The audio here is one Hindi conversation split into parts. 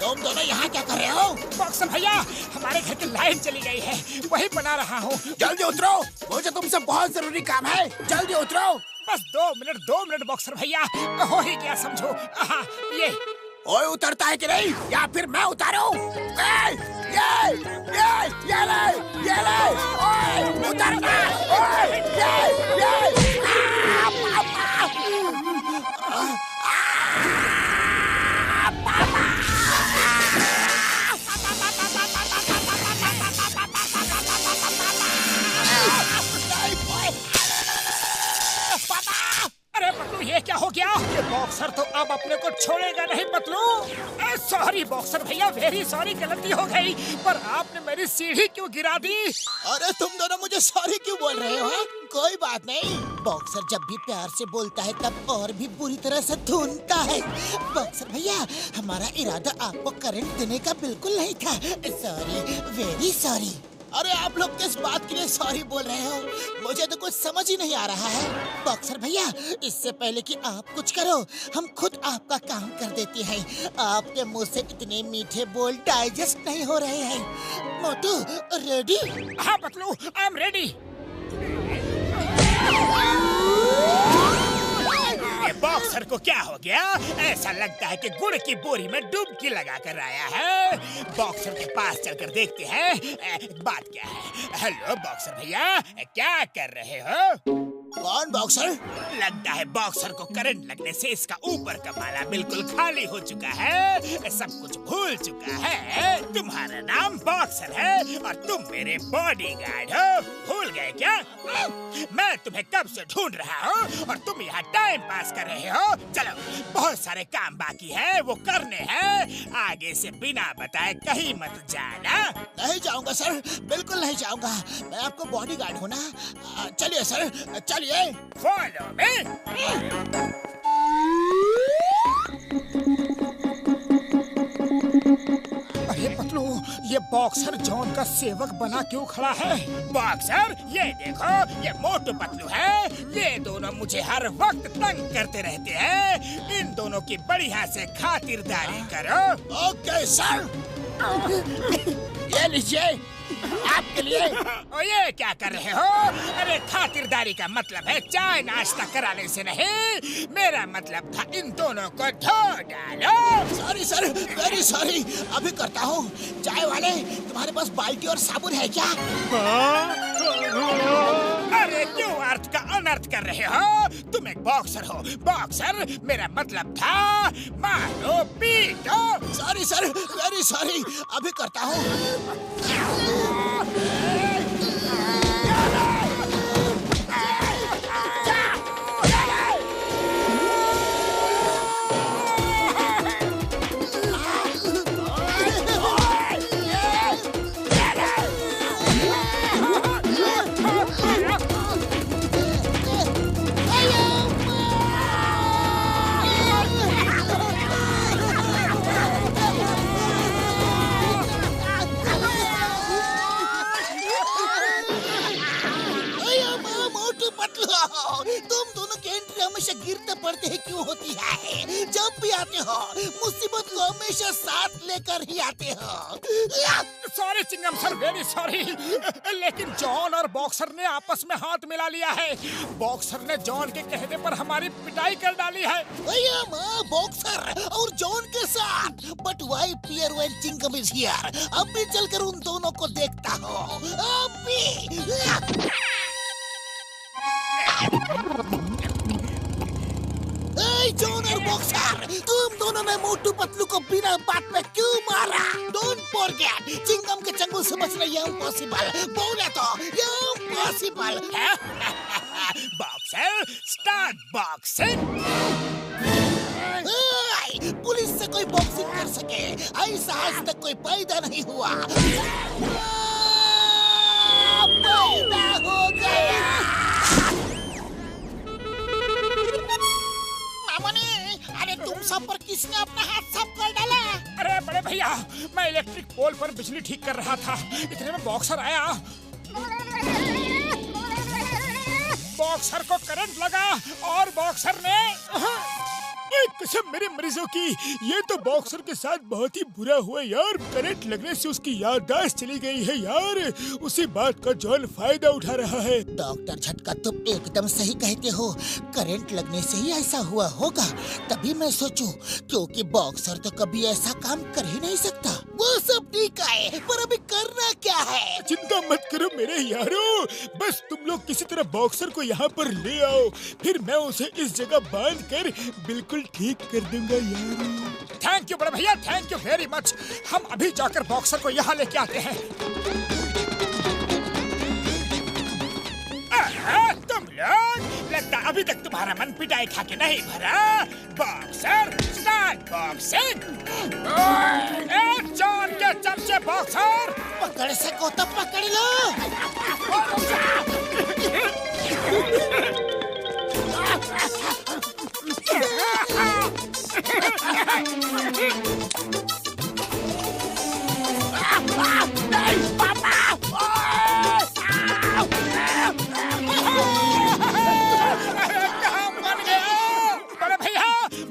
तुम दोनों यहाँ क्या कर रहे हो? बॉक्सर भैया, हमारे घर की लाइट चली गई है, वही बना रहा हूँ। जल्दी उतरो, मुझे तुमसे बहुत जरूरी काम है। जल्दी उतरो। बस 2 मिनट बॉक्सर भैया, हो ही गया समझो। ये ओए उतरता है कि नहीं, या फिर मैं उतारूं? ये ले, ओए उतरना, ओए ये। अरे पतलू, ये क्या हो गया? ये बॉक्सर तो अब अपने को छोड़ेगा नहीं पतलू। सॉरी बॉक्सर भैया, वेरी सॉरी, गलती हो गई। पर आपने मेरी सीढ़ी क्यों गिरा दी? अरे तुम दोनों मुझे सॉरी क्यों बोल रहे हो? कोई बात नहीं। बॉक्सर जब भी प्यार से बोलता है तब और भी बुरी तरह से धुनता है। बॉक्सर भैया, हमारा इरादा आपको करंट देने का बिल्कुल नहीं था। Sorry, very sorry. अरे आप लोग किस बात के लिए सॉरी बोल रहे हो? मुझे तो कुछ समझ ही नहीं आ रहा है। बॉक्सर भैया, इससे पहले कि आप कुछ करो, हम खुद आपका काम कर देते हैं। आपके मुंह से इतने मीठे बोल डाइजेस्ट नहीं हो रहे हैं। मोटू, रेडी? हाँ Patlu, I am ready. Boxer को क्या हो गया? ऐसा लगता है कि गुड़ की बोरी में डुबकी लगा कर आया है। बॉक्सर के पास चलकर देखते हैं बात क्या है। हेलो बॉक्सर भैया, क्या कर रहे हो? कौन बॉक्सर? लगता है बॉक्सर को करंट लगने से इसका ऊपर का माला बिल्कुल खाली हो चुका है, सब कुछ भूल चुका है। तुम्हारा नाम बॉक्सर है और तुम मेरे बॉडीगार्ड हो, भूल गए क्या? मैं तुम्हें कब से ढूंढ रहा हूँ और तुम यहाँ टाइम पास कर रहे हो। चलो, बहुत सारे काम बाकी है, वो करने हैं। आगे से बिना बताए कहीं मत जाना। नहीं जाऊंगा सर, बिल्कुल नहीं जाऊंगा। मैं आपको बॉडीगार्ड हूँ ना। चलिए सर, चलिए। Follow me. अरे पतलू, ये बॉक्सर जॉन का सेवक बना क्यों खड़ा है? बॉक्सर, ये देखो, ये मोटू पतलू है। ये दोनों मुझे हर वक्त तंग करते रहते हैं। इन दोनों की बढ़िया से खातिरदारी करो। Okay sir. ये लीजिए, आपके लिए। और ये क्या कर रहे हो? अरे खातिरदारी का मतलब है चाय नाश्ता कराने से नहीं। मेरा मतलब था इन दोनों को धो डालो। Sorry sir, very sorry. अभी करता हूँ। चाय वाले, तुम्हारे पास बाल्टी और साबुन है क्या? अरे क्यों अर्थ का अनर्थ कर रहे हो? तुम एक बॉक्सर हो। बॉक्सर, मेरा मतलब था मारो पीटो। Sorry sir, very sorry. अभी करता हूँ। तुम दोनों की एंट्री हमेशा गिरते पड़ते हैं क्यों होती है? जब भी आते हो मुसीबत को हमेशा साथ लेकर ही आते हो। Sorry Chingam sir, very sorry. लेकिन जॉन और बॉक्सर ने आपस में हाथ मिला लिया है। बॉक्सर ने जॉन के कहने पर हमारी पिटाई कर डाली है। बॉक्सर और जॉन के साथ। But why fear when Chingam is here? अब भी चलकर उन दोनों को देखता हूँ। अब भी। जॉन और बॉक्सर, तुम दोनों ने मोटू पतलू को बिना बात में क्यों मारा? डोंट फॉरगेट, चिंगम के चंगुल से बचना ये इम्पॉसिबल। बोले तो ये impossible. Boxer, start boxing. Police से कोई बॉक्सिंग कर सके ऐसा आज तक कोई पैदा नहीं हुआ। पैदा हो गया। अरे तुम सब पर किसने अपना हाथ साफ कर डाला? अरे बड़े भैया, मैं इलेक्ट्रिक पोल पर बिजली ठीक कर रहा था, इतने में बॉक्सर आया। बॉक्सर को करंट लगा और बॉक्सर ने कसम मेरे मरीजों की, ये तो बॉक्सर के साथ बहुत ही बुरा हुआ यार। करंट लगने से उसकी याददाश्त चली गई है यार। उसी बात का जॉन फायदा उठा रहा है। डॉक्टर झटका, तुम एकदम सही कहते हो। करंट लगने से ही ऐसा हुआ होगा। तभी मैं सोचूं, क्योंकि बॉक्सर तो कभी ऐसा काम कर ही नहीं सकता। वो सब ठीक है, पर अभी करना क्या है? चिंता मत करो मेरे यारो, बस तुम लोग किसी तरह बॉक्सर को यहाँ पर ले आओ, फिर मैं उसे इस जगह बांध कर बिल्कुल ठीक कर दूंगा यार। थैंक यू बड़े भैया, थैंक यू वेरी मच। हम अभी जाकर बॉक्सर को यहाँ लेके आते हैं। तुम लोग, लगता अभी तक तुम्हारा मन पिटाई खा के नहीं भरा। Boxer start boxing. जॉन के चमचे बॉक्सर, पकड़ सको तो पकड़ लो।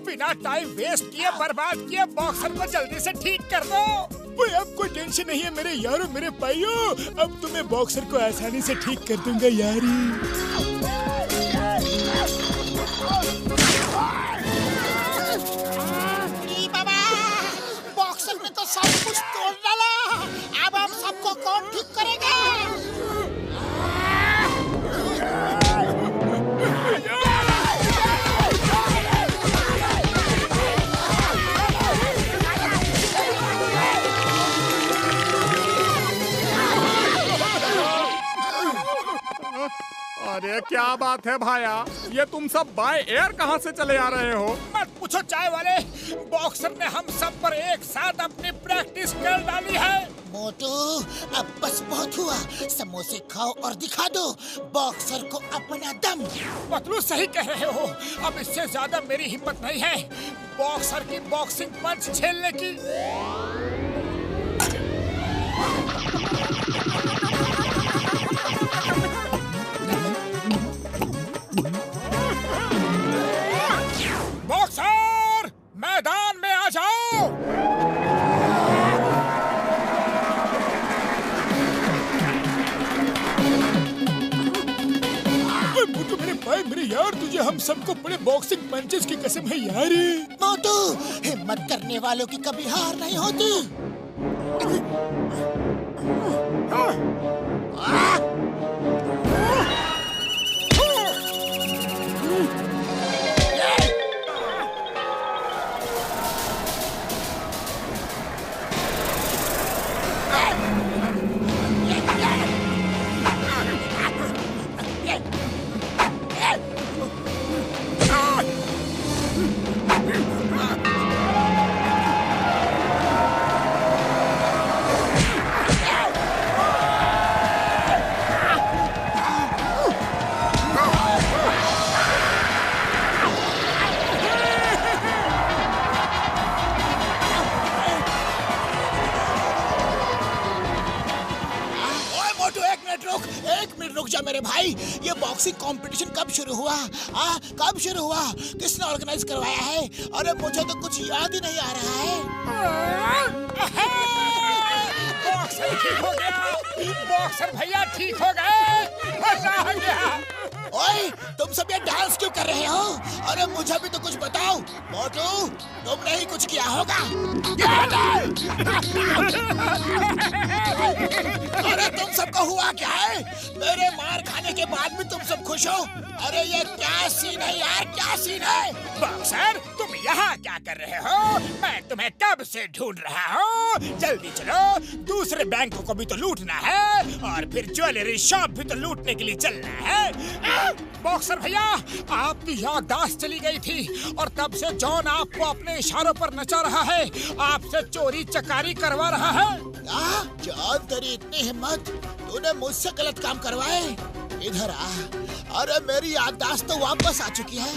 बिना टाइम वेस्ट किए, बर्बाद किए, बॉक्सर को जल्दी से ठीक कर दो। कोई अब कोई टेंशन नहीं है मेरे यारों, मेरे भाइयों। अब तुम्हें बॉक्सर को आसानी से ठीक कर दूंगा यारी। बॉक्सर ने तो सब कुछ तोड़ डाला। अब हम सबको कौन ठीक करेगा? अरे क्या बात है भाया, ये तुम सब बाय एयर कहाँ से चले आ रहे हो? मत पूछो चाय वाले, बॉक्सर ने हम सब पर एक साथ अपनी प्रैक्टिस कर डाली है। मोटू, अब बस बहुत हुआ। समोसे खाओ और दिखा दो बॉक्सर को अपना दम। पतलू सही कह रहे हो, अब इससे ज्यादा मेरी हिम्मत नहीं है बॉक्सर की बॉक्सिंग पंच झेलने की। बॉक्सर, मैदान में आ जाओ। मोटू मेरे भाई, मेरे यार, तुझे हम सबको बड़े बॉक्सिंग पंचेस की कसम है यार। मोटू, हिम्मत करने वालों की कभी हार नहीं होती। रुक जा मेरे भाई, ये बॉक्सिंग कंपटीशन कब शुरू हुआ? कब शुरू हुआ? किसने ऑर्गेनाइज करवाया है? अरे मुझे तो कुछ याद ही नहीं आ रहा है। बॉक्सर ठीक हो गया, बॉक्सर भैया ठीक हो गए, मजा आ गया। ओए, तुम सब ये डांस क्यों कर रहे हो? अरे मुझे भी तो कुछ बताओ। मोटू, तुमने ही कुछ किया होगा। अरे तुम सबको हुआ क्या है? मेरे मार खाने के बाद भी तुम सब खुश हो? अरे ये क्या सीन है यार, क्या सीन है? बॉक्सर, तुम यहाँ क्या कर रहे हो? मैं तुम्हें कब से ढूंढ रहा हूँ। जल्दी चलो, दूसरे बैंकों को भी तो लूटना है और फिर ज्वेलरी शॉप भी तो लूटने के लिए चलना है। बॉक्सर भैया, आपकी याददाश्त चली गई थी और तब से जॉन आपको अपने इशारों पर नचा रहा है, आपसे चोरी चकारी करवा रहा है। क्या? जॉन, तेरी इतनी हिम्मत? तूने मुझसे गलत काम करवाए? इधर आ। अरे मेरी याददाश्त तो वापस आ चुकी है,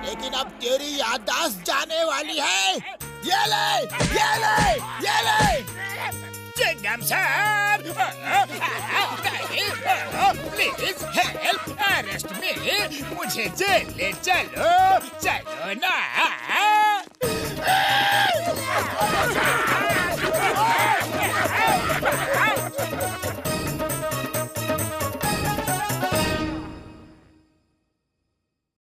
लेकिन अब तेरी याददाश्त जाने वाली है। ये ले, ये ले, ये ले। Chewing gum sir, please help, arrest me, मुझे जेल ले चलो, चलो ना।